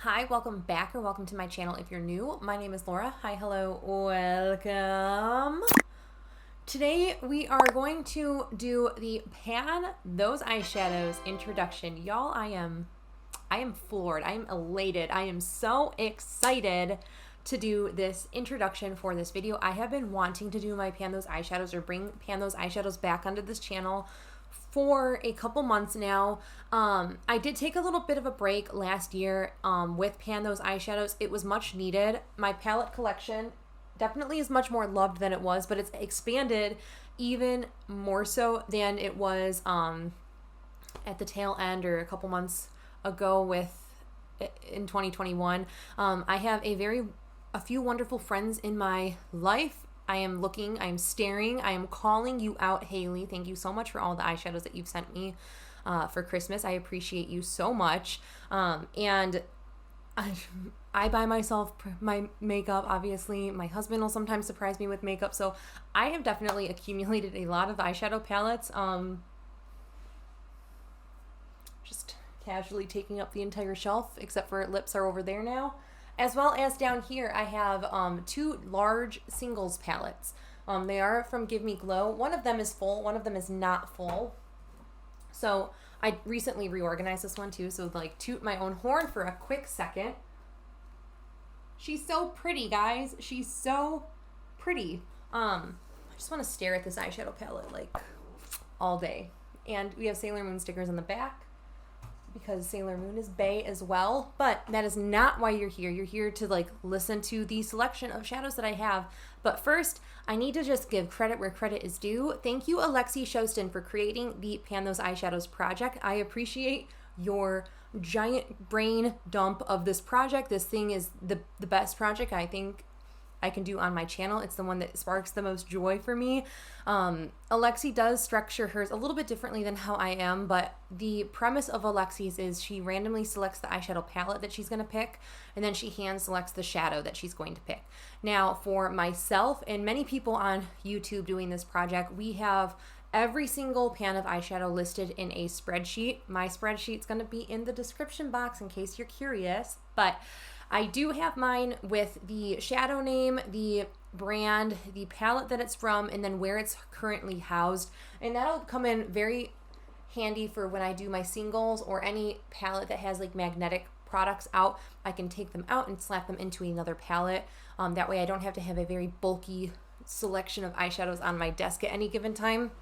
Hi, welcome back or welcome to my channel if you're new. My name is Laura. Hi, hello, welcome. Today we are going to do the Pan Those Eyeshadows introduction. Y'all, I am floored. I am elated. I am so excited to do this introduction for this video. I have been wanting to do my Pan Those Eyeshadows or bring Pan Those Eyeshadows back onto this channel for a couple months now. I did take a little bit of a break last year with Pan Those Eyeshadows. It was much needed. My palette collection definitely is much more loved than it was, but it's expanded even more so than it was at the tail end or a couple months ago in 2021. I have a few wonderful friends in my life. I am looking, I am staring, I am calling you out, Haley. Thank you so much for all the eyeshadows that you've sent me for Christmas. I appreciate you so much. And I buy myself my makeup, obviously. My husband will sometimes surprise me with makeup. So I have definitely accumulated a lot of eyeshadow palettes. Just casually taking up the entire shelf, except for lips are over there now. As well as down here, I have two large singles palettes. They are from Give Me Glow. One of them is full, one of them is not full. So I recently reorganized this one too, so like toot my own horn for a quick second. She's so pretty, guys. She's so pretty. I just want to stare at this eyeshadow palette like all day. And we have Sailor Moon stickers on the back, because Sailor Moon is bae as well, but that is not why you're here. You're here to like listen to the selection of shadows that I have. But first, I need to just give credit where credit is due. Thank you, 𝙀𝙖𝙣 for creating the Pan Those Eyeshadows project. I appreciate your giant brain dump of this project. This thing is the best project I think I can do on my channel. It's the one that sparks the most joy for me. 𝙀𝙖 does structure hers a little bit differently than how I am, but the premise of 𝙀𝙖's is she randomly selects the eyeshadow palette that she's going to pick, and then she hand selects the shadow that she's going to pick. Now, for myself and many people on YouTube doing this project, we have every single pan of eyeshadow listed in a spreadsheet. My spreadsheet's going to be in the description box in case you're curious, but I do have mine with the shadow name, the brand, the palette that it's from, and then where it's currently housed. And that'll come in very handy for when I do my singles or any palette that has like magnetic products out. I can take them out and slap them into another palette. That way I don't have to have a very bulky selection of eyeshadows on my desk at any given time.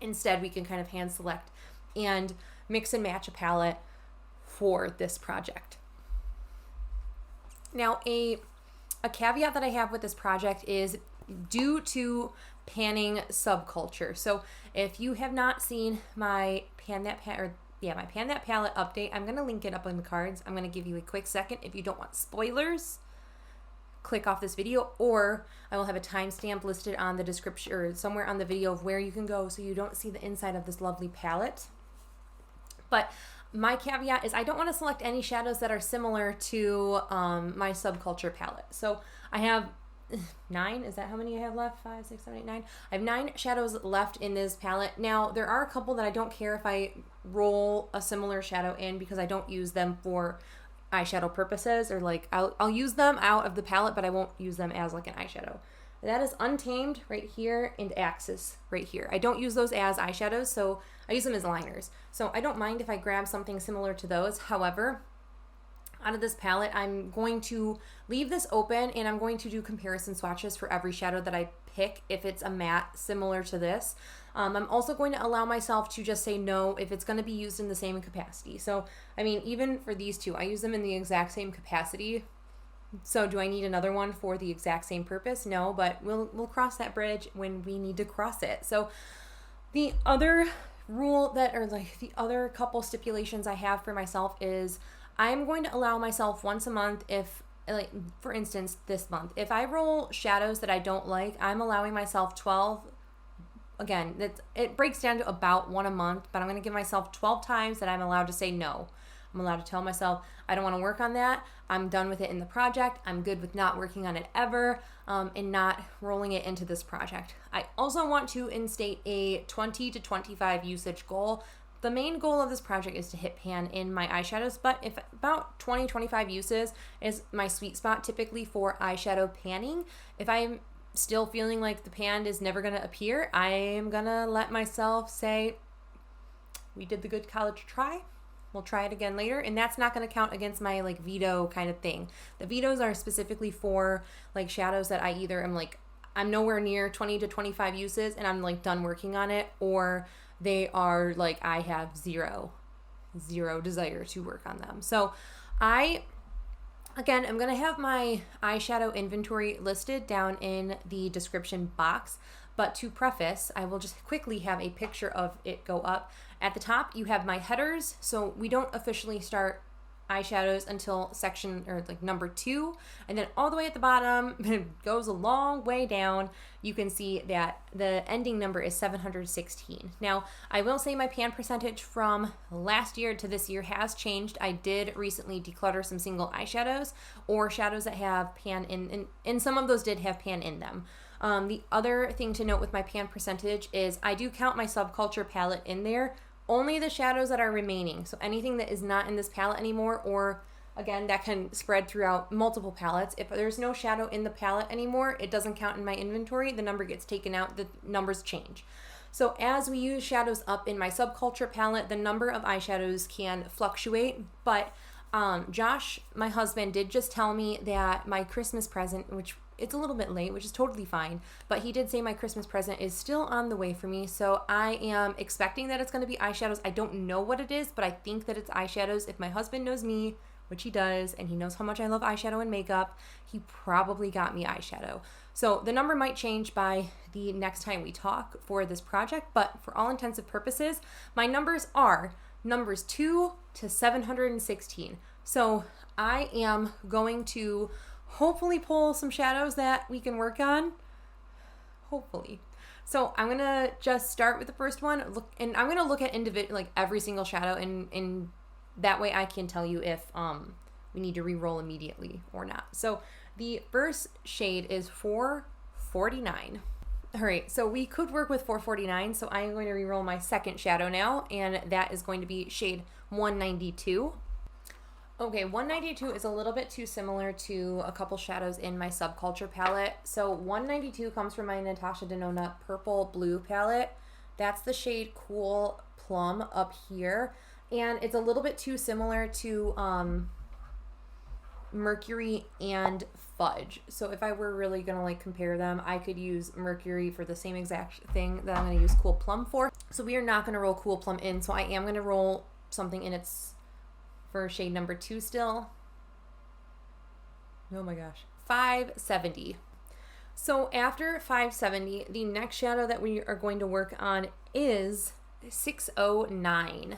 Instead, we can kind of hand select and mix and match a palette for this project. Now, a caveat that I have with this project is due to panning subculture. So if you have not seen my Pan That Palette update, I'm going to link it up in the cards. I'm going to give you a quick second. If you don't want spoilers, click off this video, or I will have a timestamp listed on the description or somewhere on the video of where you can go so you don't see the inside of this lovely palette. But my caveat is I don't want to select any shadows that are similar to my subculture palette. So I have 9. Is that how many I have left? 5, 6, 7, 8, 9. I have 9 shadows left in this palette. Now, there are a couple that I don't care if I roll a similar shadow in because I don't use them for eyeshadow purposes, or like I'll use them out of the palette, but I won't use them as like an eyeshadow. That is Untamed right here and Axis right here. I don't use those as eyeshadows, so I use them as liners. So I don't mind if I grab something similar to those. However, out of this palette, I'm going to leave this open and I'm going to do comparison swatches for every shadow that I pick if it's a matte similar to this. I'm also going to allow myself to just say no if it's going to be used in the same capacity. So, I mean, even for these two, I use them in the exact same capacity. So do I need another one for the exact same purpose? No, but we'll cross that bridge when we need to cross it. So the other rule that, or like the other couple stipulations I have for myself is I'm going to allow myself once a month, if like for instance this month, if I roll shadows that I don't like, I'm allowing myself 12. Again, it breaks down to about 1 a month, but I'm going to give myself 12 times that I'm allowed to say no. I'm allowed to tell myself, I don't want to work on that. I'm done with it in the project. I'm good with not working on it ever and not rolling it into this project. I also want to instate a 20 to 25 usage goal. the main goal of this project is to hit pan in my eyeshadows, but if about 20-25 uses is my sweet spot typically for eyeshadow panning. If I'm still feeling like the pan is never going to appear, I am going to let myself say, we did the good college try. We'll try it again later, and that's not going to count against my like veto kind of thing. The vetoes are specifically for like shadows that I either am like, I'm nowhere near 20-25 uses and I'm like done working on it, or they are like I have zero desire to work on them. So again, I'm going to have my eyeshadow inventory listed down in the description box. But to preface, I will just quickly have a picture of it go up. At the top, you have my headers. So we don't officially start eyeshadows until section or like number 2. And then all the way at the bottom, it goes a long way down. You can see that the ending number is 716. Now, I will say my pan percentage from last year to this year has changed. I did recently declutter some single eyeshadows or shadows that have pan in, and some of those did have pan in them. The other thing to note with my pan percentage is I do count my Subculture palette in there, only the shadows that are remaining. So anything that is not in this palette anymore, or again, that can spread throughout multiple palettes. If there's no shadow in the palette anymore, it doesn't count in my inventory. The number gets taken out, the numbers change. So as we use shadows up in my Subculture palette, the number of eyeshadows can fluctuate, but Josh, my husband, did just tell me that my Christmas present, which it's a little bit late, which is totally fine, but he did say my Christmas present is still on the way for me, so I am expecting that it's going to be eyeshadows. I don't know what it is, but I think that it's eyeshadows. If my husband knows me, which he does, and he knows how much I love eyeshadow and makeup, he probably got me eyeshadow. So the number might change by the next time we talk for this project, but for all intents and purposes, my numbers are numbers 2 to 716. So I am going to hopefully pull some shadows that we can work on. Hopefully. So I'm going to just start with the first one. And I'm going to look at like every single shadow, and that way I can tell you if we need to re-roll immediately or not. So the first shade is 449. All right, so we could work with 449, so I'm going to re-roll my second shadow now, and that is going to be shade 192. Okay, 192 is a little bit too similar to a couple shadows in my Subculture palette. So 192 comes from my Natasha Denona Purple Blue palette. That's the shade Cool Plum up here. And it's a little bit too similar to Mercury and Fudge. So if I were really going to like compare them, I could use Mercury for the same exact thing that I'm going to use Cool Plum for. So we are not going to roll Cool Plum in. So I am going to roll something in its for shade number 2 still. Oh my gosh. 570. So after 570, the next shadow that we are going to work on is 609.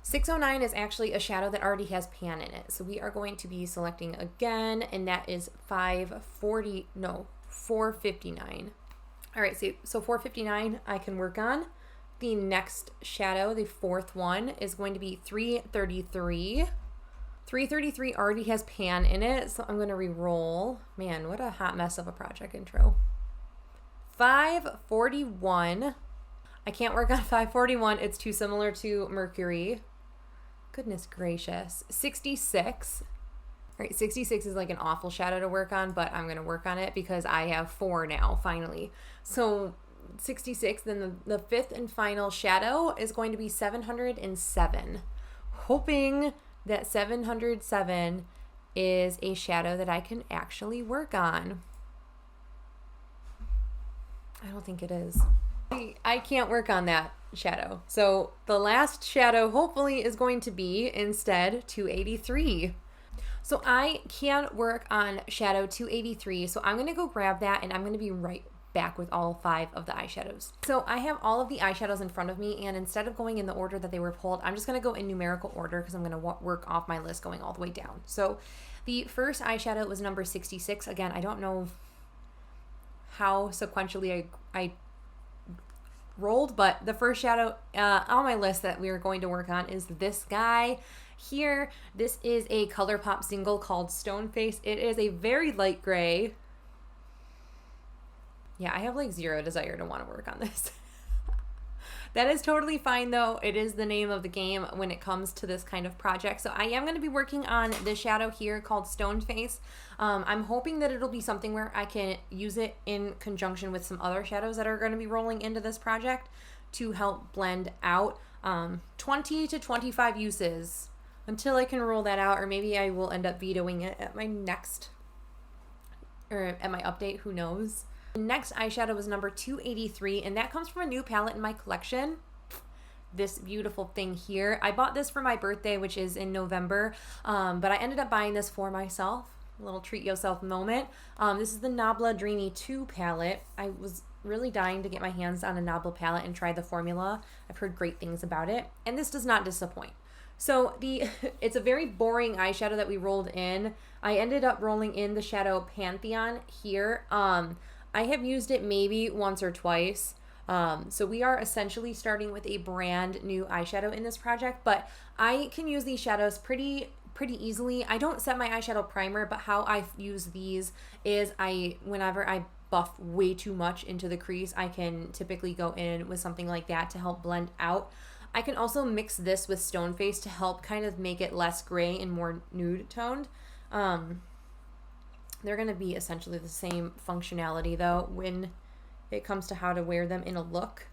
609 is actually a shadow that already has pan in it. So we are going to be selecting again, and that is 459. All right, so 459 I can work on. The next shadow, the fourth one, is going to be 333. 333 already has pan in it, so I'm going to re-roll. Man, what a hot mess of a project intro. 541. I can't work on 541. It's too similar to Mercury. Goodness gracious. 66. All right, 66 is like an awful shadow to work on, but I'm going to work on it because I have 4 now, finally. So 66, then the fifth and final shadow is going to be 707. Hoping that 707 is a shadow that I can actually work on. I don't think it is. I can't work on that shadow. So the last shadow hopefully is going to be instead 283. So I can work on shadow 283. So I'm going to go grab that, and I'm going to be right back with all 5 of the eyeshadows. So I have all of the eyeshadows in front of me, and instead of going in the order that they were pulled, I'm just going to go in numerical order because I'm going to work off my list going all the way down. So the first eyeshadow was number 66. Again, I don't know how sequentially I rolled, but the first shadow on my list that we are going to work on is this guy here. This is a ColourPop single called Stone Face. It is a very light gray. Yeah, I have like zero desire to want to work on this. That is totally fine though. It is the name of the game when it comes to this kind of project. So I am going to be working on this shadow here called Stone Face. I'm hoping that it'll be something where I can use it in conjunction with some other shadows that are going to be rolling into this project to help blend out 20 to 25 uses until I can roll that out, or maybe I will end up vetoing it at my next, or at my update, who knows. The next eyeshadow was number 283, and that comes from a new palette in my collection. This beautiful thing here. I bought this for my birthday, which is in November, but I ended up buying this for myself. A little treat yourself moment. This is the Nabla Dreamy 2 palette. I was really dying to get my hands on a Nabla palette and try the formula. I've heard great things about it, and this does not disappoint. So it's a very boring eyeshadow that we rolled in. I ended up rolling in the shadow Pantheon here. I have used it maybe once or twice. So we are essentially starting with a brand new eyeshadow in this project, but I can use these shadows pretty easily. I don't set my eyeshadow primer, but how I use these is whenever I buff way too much into the crease, I can typically go in with something like that to help blend out. I can also mix this with Stone Face to help kind of make it less gray and more nude toned. They're going to be essentially the same functionality though when it comes to how to wear them in a look.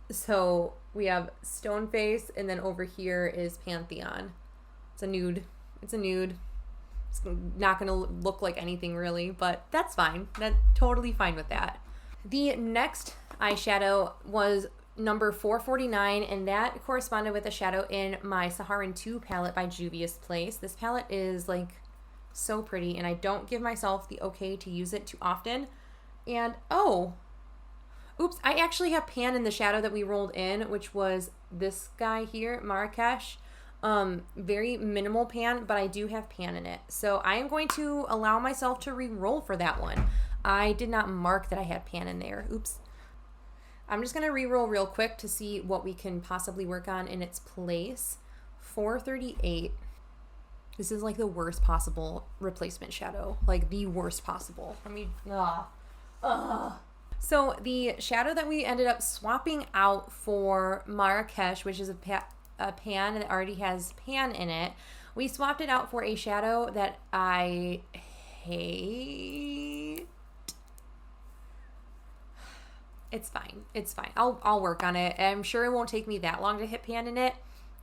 So we have Stone Face, and then over here is Pantheon. It's a nude. It's not going to look like anything really, but that's fine. That's totally fine with that. The next eyeshadow was number 449, and that corresponded with a shadow in my Saharan 2 palette by Juvia's Place. This palette is like so pretty, and I don't give myself the okay to use it too often. And oops, I actually have pan in the shadow that we rolled in, which was this guy here, Marrakesh. Very minimal pan, but I do have pan in it. So I am going to allow myself to re-roll for that one. I did not mark that I had pan in there. Oops. I'm just going to re-roll real quick to see what we can possibly work on in its place. 438. This is like the worst possible replacement shadow. Like the worst possible. I mean, So the shadow that we ended up swapping out for Marrakesh, which is a pan that already has pan in it, we swapped it out for a shadow that I hate. It's fine. It's fine. I'll work on it. I'm sure it won't take me that long to hit pan in it.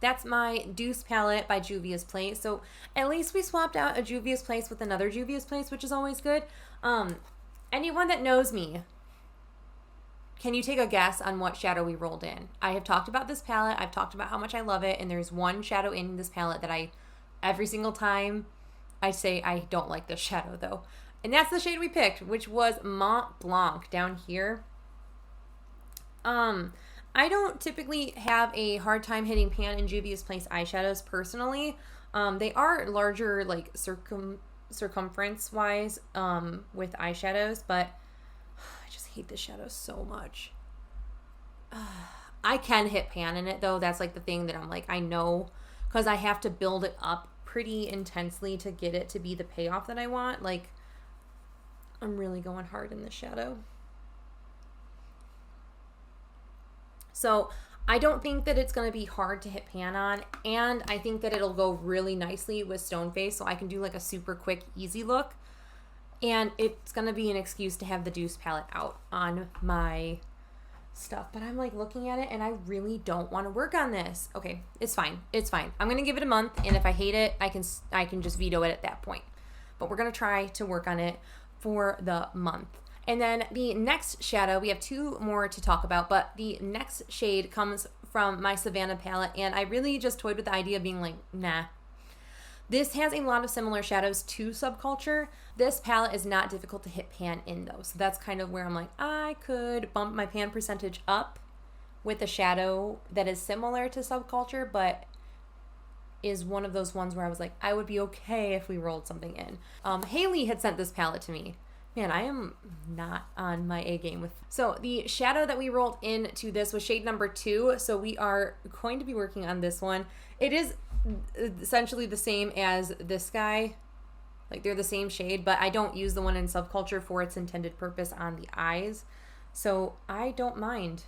That's my Deuce palette by Juvia's Place. So at least we swapped out a Juvia's Place with another Juvia's Place, which is always good. Anyone that knows me, can you take a guess on what shadow we rolled in? I have talked about this palette. I've talked about how much I love it. And there's one shadow in this palette that every single time I say I don't like this shadow though. And that's the shade we picked, which was Mont Blanc down here. I don't typically have a hard time hitting pan in Juvia's Place eyeshadows personally. They are larger, like circumference wise, with eyeshadows, but I just hate this shadow so much. I can hit pan in it though. That's like the thing that I'm like, I know, because I have to build it up pretty intensely to get it to be the payoff that I want. Like, I'm really going hard in this shadow. So I don't think that it's going to be hard to hit pan on, and I think that it'll go really nicely with Stone Face, so I can do like a super quick, easy look. And it's going to be an excuse to have the Deuce palette out on my stuff. But I'm like looking at it, and I really don't want to work on this. Okay, it's fine. It's fine. I'm going to give it a month, and if I hate it, I can just veto it at that point. But we're going to try to work on it for the month. And then the next shadow, we have two more to talk about, but the next shade comes from my Savannah palette, and I really just toyed with the idea of being like, nah. This has a lot of similar shadows to Subculture. This palette is not difficult to hit pan in though, so that's kind of where I'm like, I could bump my pan percentage up with a shadow that is similar to Subculture, but is one of those ones where I was like, I would be okay if we rolled something in. Haley had sent this palette to me. Man, I am not on my A game with. So the shadow that we rolled into this was shade number 2. So we are going to be working on this one. It is essentially the same as this guy. Like they're the same shade, but I don't use the one in Subculture for its intended purpose on the eyes. So I don't mind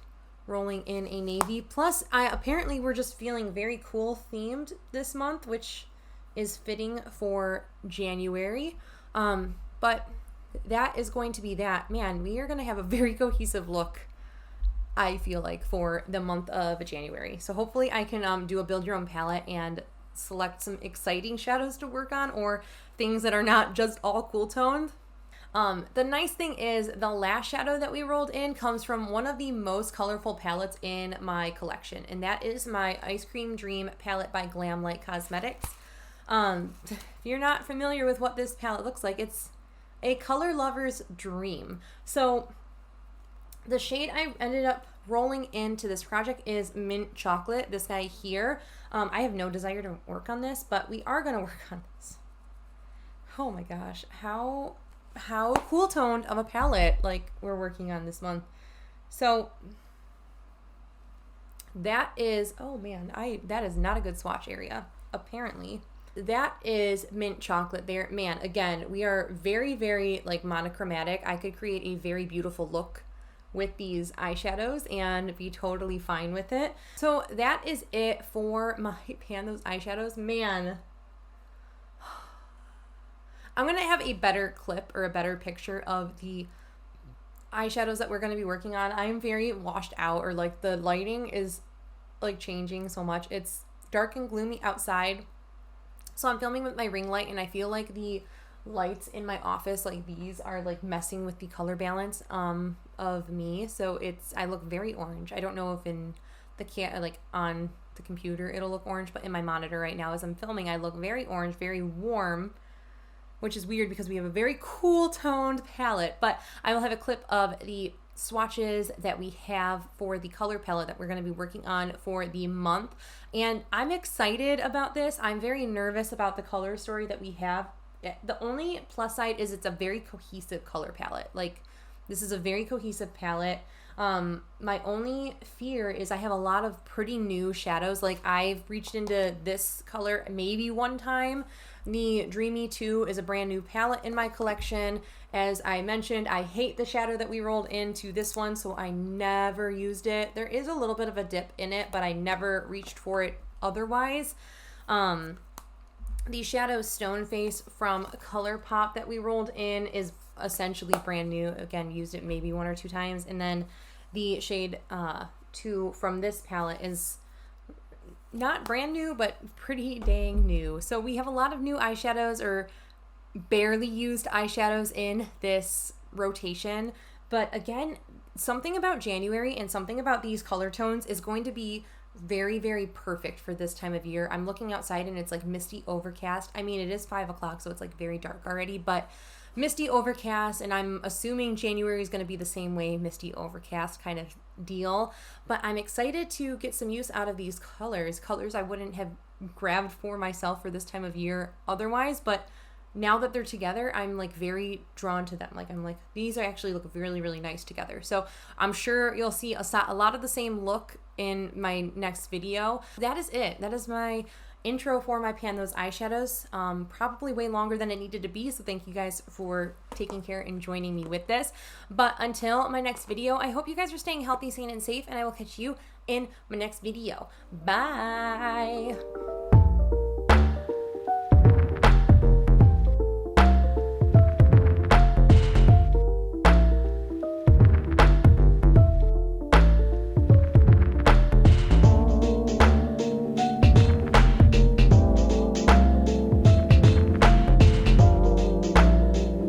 rolling in a navy. Plus, apparently we're just feeling very cool themed this month, which is fitting for January. But that is going to be that. Man, we are going to have a very cohesive look, I feel like, for the month of January. So hopefully I can do a build your own palette and select some exciting shadows to work on, or things that are not just all cool toned. The nice thing is the last shadow that we rolled in comes from one of the most colorful palettes in my collection, and that is my Ice Cream Dream palette by Glamlight Cosmetics. If you're not familiar with what this palette looks like, it's a color lover's dream. So the shade I ended up rolling into this project is Mint Chocolate, this guy here. I have no desire to work on this, but we are going to work on this. Oh my gosh, how cool toned of a palette like we're working on this month. So that is, oh man, that is not a good swatch area, apparently. That is Mint Chocolate there. Man, again, we are very, very like monochromatic. I could create a very beautiful look with these eyeshadows and be totally fine with it. So that is it for my Pan Those Eyeshadows. Man, I'm going to have a better clip or a better picture of the eyeshadows that we're going to be working on. I'm very washed out, or like the lighting is like changing so much. It's dark and gloomy outside. So I'm filming with my ring light, and I feel like the lights in my office, like these, are like messing with the color balance of me. So I look very orange. I don't know if in the like on the computer it'll look orange, but in my monitor right now as I'm filming, I look very orange, very warm, which is weird because we have a very cool toned palette. But I will have a clip of the swatches that we have for the color palette that we're going to be working on for the month. And I'm excited about this. I'm very nervous about the color story that we have. The only plus side is it's a very cohesive color palette. Like, this is a very cohesive palette. My only fear is I have a lot of pretty new shadows. Like, I've reached into this color maybe one time. The Dreamy 2 is a brand new palette in my collection. As I mentioned, I hate the shadow that we rolled into this one, so I never used it. There is a little bit of a dip in it, but I never reached for it otherwise. The Shadow Stone Face from ColourPop that we rolled in is essentially brand new. Again, used it maybe one or two times. And then the shade 2 from this palette is not brand new, but pretty dang new. So we have a lot of new eyeshadows, or barely used eyeshadows in this rotation. But again, something about January and something about these color tones is going to be very, very perfect for this time of year. I'm looking outside and it's like misty overcast. I mean, it is 5 o'clock, so it's like very dark already, but misty overcast, and I'm assuming January is going to be the same way, misty overcast kind of deal. But I'm excited to get some use out of these colors I wouldn't have grabbed for myself for this time of year otherwise, but now that they're together, I'm like very drawn to them. Like, I'm like, these actually look really, really nice together. So I'm sure you'll see a lot of the same look in my next video. That is it. That is my intro for my Pan Those Eyeshadows. Probably way longer than it needed to be, so thank you guys for taking care and joining me with this. But until my next video, I hope you guys are staying healthy, sane, and safe, and I will catch you in my next video. Bye!